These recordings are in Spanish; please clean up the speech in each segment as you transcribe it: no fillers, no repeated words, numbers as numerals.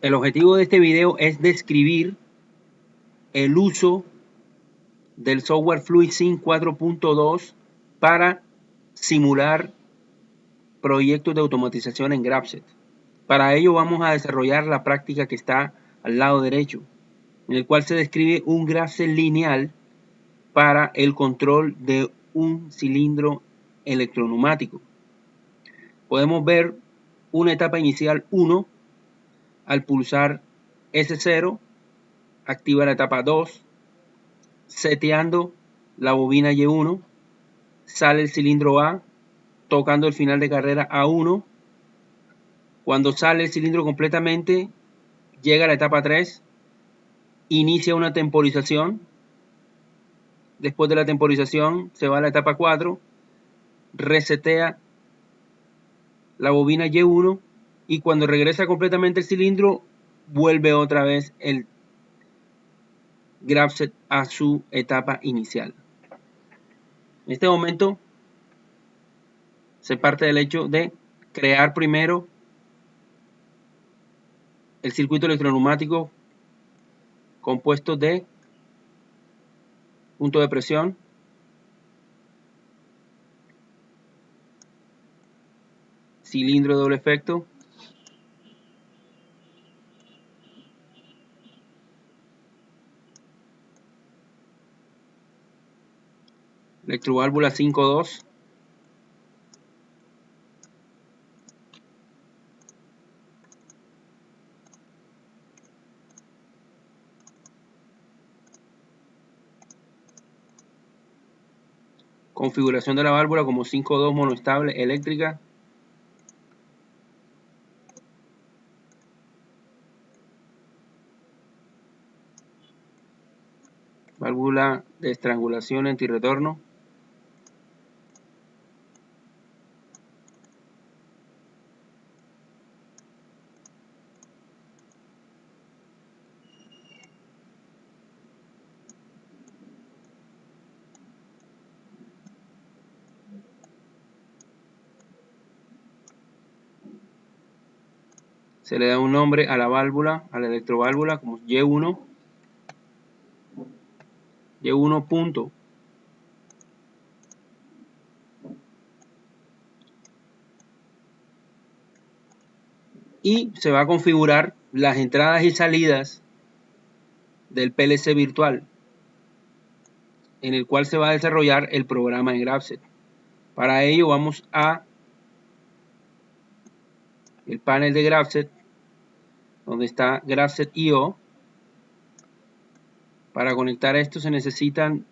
El objetivo de este video es describir el uso del software FluidSync 4.2 para simular proyectos de automatización en Graphics. Para ello vamos a desarrollar la práctica que está al lado derecho, en el cual se describe un Graphics lineal para el control de un cilindro electroneumático. Podemos ver una etapa inicial 1. Al pulsar S0 activa la etapa 2, seteando la bobina Y1, sale el cilindro A tocando el final de carrera A1. Cuando sale el cilindro completamente, llega a la etapa 3, inicia una temporización. Después de la temporización se va a la etapa 4, resetea la bobina Y1 y cuando regresa completamente el cilindro, vuelve otra vez el Graphics a su etapa inicial. En este momento se parte del hecho de crear primero el circuito electroneumático compuesto de punto de presión, cilindro de doble efecto, electroválvula 5.2, configuración de la válvula como 5.2 monoestable eléctrica, válvula de estrangulación antirretorno, se le da un nombre a la válvula, a la electroválvula como Y1, Y1 punto. Y se va a configurar las entradas y salidas del PLC virtual, en el cual se va a desarrollar el programa en Graphics. Para ello vamos a el panel de Graphics, donde está Graphics.io. Para conectar esto se necesitan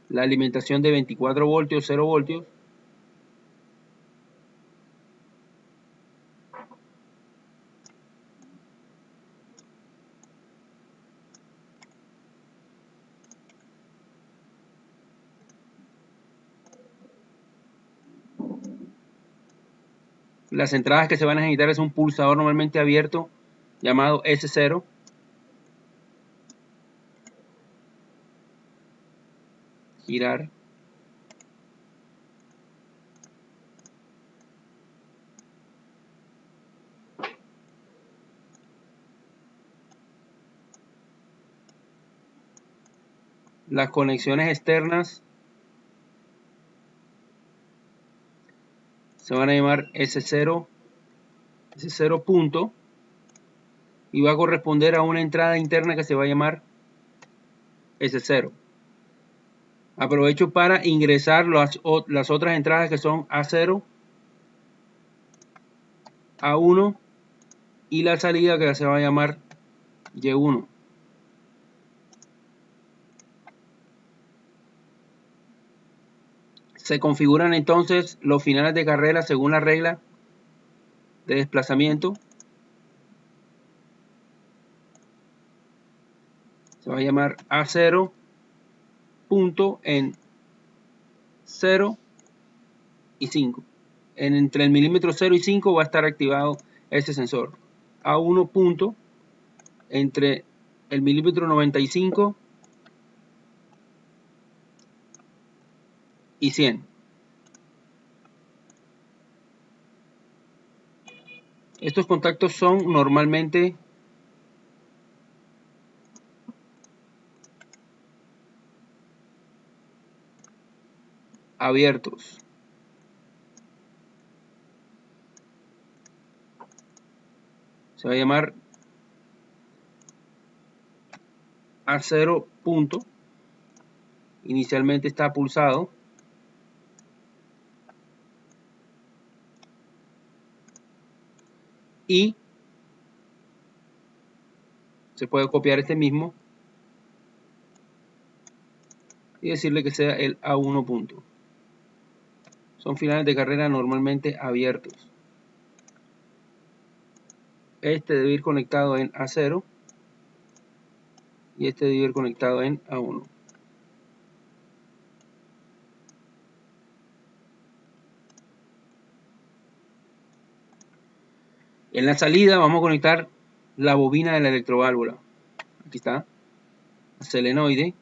la alimentación de 24 voltios, 0 voltios, las entradas que se van a necesitar es un pulsador normalmente abierto llamado S0, girar, las conexiones externas se van a llamar S0 punto y va a corresponder a una entrada interna que se va a llamar S0. Aprovecho para ingresar las otras entradas que son A0, A1 y la salida que se va a llamar Y1. Se configuran entonces los finales de carrera según la regla de desplazamiento. Se va a llamar A0 punto en 0 y 5. Entre el milímetro 0 y 5 va a estar activado este sensor. A1 punto entre el milímetro 95 y 100. Estos contactos son normalmente abiertos. Se va a llamar A0 punto. Inicialmente está pulsado. Y se puede copiar este mismo y decirle que sea el A1 punto. Son finales de carrera normalmente abiertos. Este debe ir conectado en A0 y este debe ir conectado en A1. En la salida vamos a conectar la bobina de la electroválvula. Aquí está, solenoide.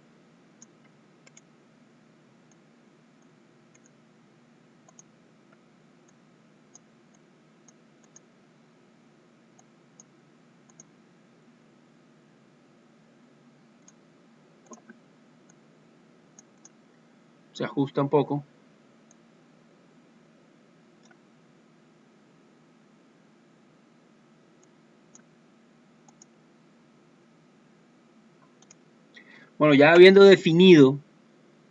Se ajusta un poco. Bueno, ya habiendo definido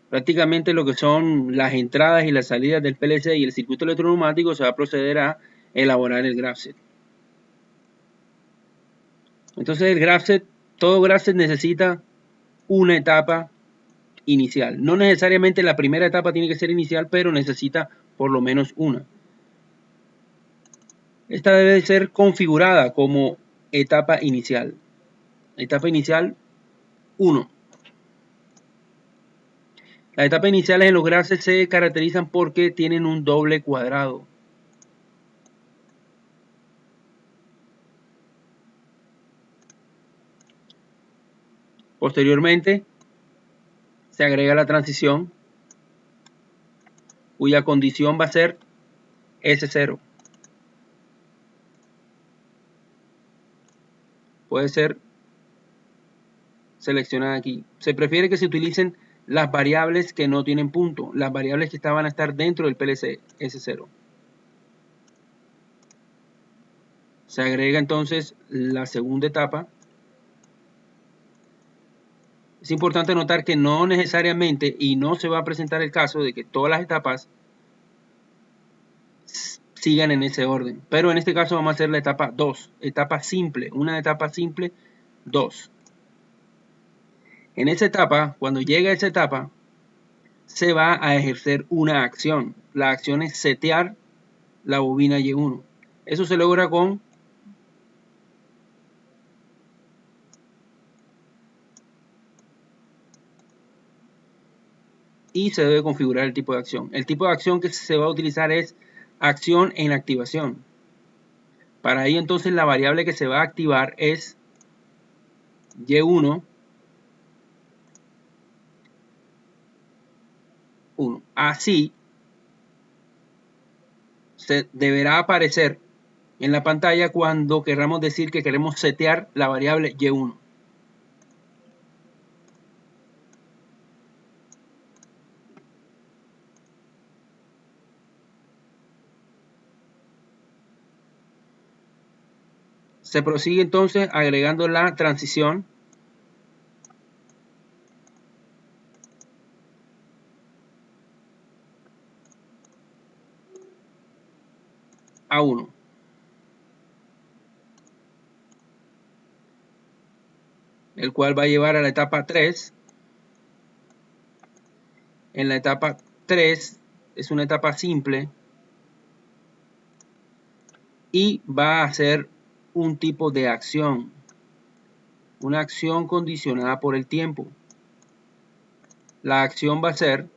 prácticamente lo que son las entradas y las salidas del PLC y el circuito electroneumático, se va a proceder a elaborar el graph set. Entonces el graph set, todo graph set necesita una etapa inicial. No necesariamente la primera etapa tiene que ser inicial, pero necesita por lo menos una. Esta debe ser configurada como etapa inicial. Etapa inicial 1. Las etapas iniciales en los graphs se caracterizan porque tienen un doble cuadrado. Posteriormente se agrega la transición, cuya condición va a ser S0. Puede ser seleccionada aquí. Se prefiere que se utilicen las variables que no tienen punto, las variables que van a estar dentro del PLC S0. Se agrega entonces la segunda etapa. Es importante notar que no necesariamente, y no se va a presentar el caso de que todas las etapas sigan en ese orden. Pero en este caso vamos a hacer la etapa 2, etapa simple, una etapa simple 2. En esa etapa, cuando llega a esa etapa, se va a ejercer una acción. La acción es setear la bobina Y1. Eso se logra con y se debe configurar el tipo de acción. El tipo de acción que se va a utilizar es acción en activación. Para ello entonces la variable que se va a activar es Y1 1. Así se deberá aparecer en la pantalla cuando queramos decir que queremos setear la variable Y1. Se prosigue entonces agregando la transición A1. El cual va a llevar a la etapa 3. En la etapa 3 es una etapa simple y va a hacer un tipo de acción, una acción condicionada por el tiempo. La acción va a ser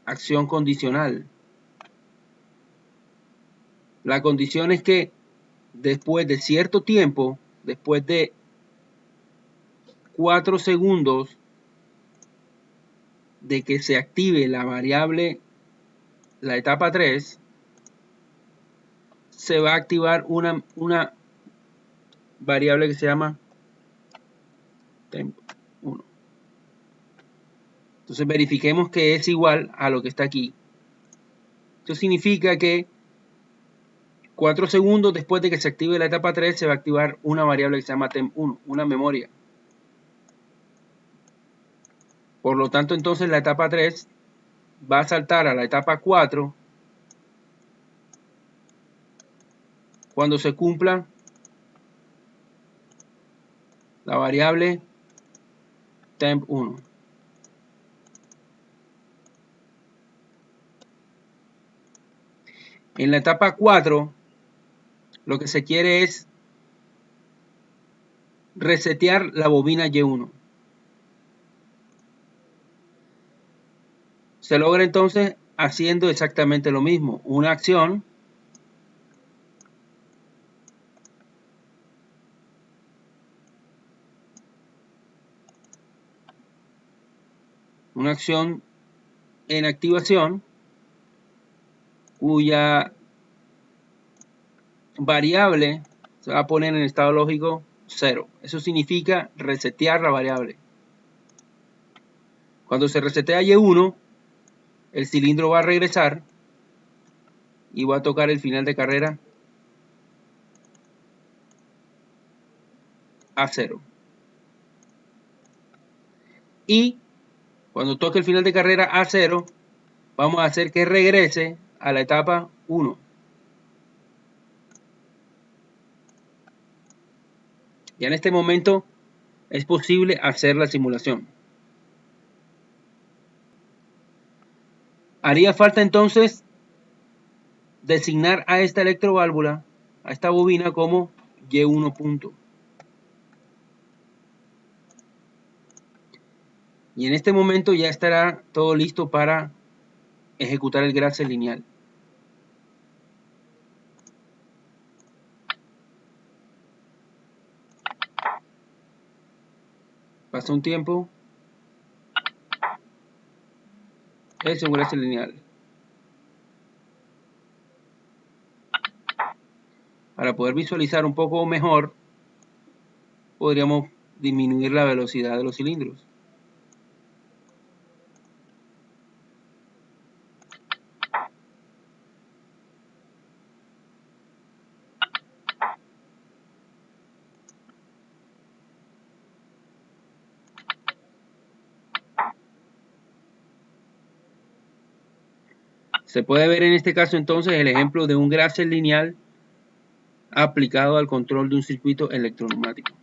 acción condicional. La condición es que después de cierto tiempo, después de 4 segundos de que se active la variable, la etapa 3, se va a activar una variable que se llama tempo 1. Entonces verifiquemos que es igual a lo que está aquí. Esto significa que 4 segundos después de que se active la etapa 3 se va a activar una variable que se llama temp1, una memoria. Por lo tanto, entonces la etapa 3 va a saltar a la etapa 4 cuando se cumpla la variable temp1. En la etapa 4 lo que se quiere es resetear la bobina Y1. Se logra entonces haciendo exactamente lo mismo, una acción en activación cuya variable se va a poner en estado lógico 0. Eso significa resetear la variable. Cuando se resetea Y1, el cilindro va a regresar y va a tocar el final de carrera a 0. Y cuando toque el final de carrera a 0, vamos a hacer que regrese a la etapa 1. Ya en este momento es posible hacer la simulación. Haría falta entonces designar a esta electroválvula, a esta bobina, como Y1 punto. Y en este momento ya estará todo listo para ejecutar el Grasser lineal. Pasa un tiempo. Es un Grasser lineal. Para poder visualizar un poco mejor, podríamos disminuir la velocidad de los cilindros. Se puede ver en este caso entonces el ejemplo de un Grasser lineal aplicado al control de un circuito electroneumático.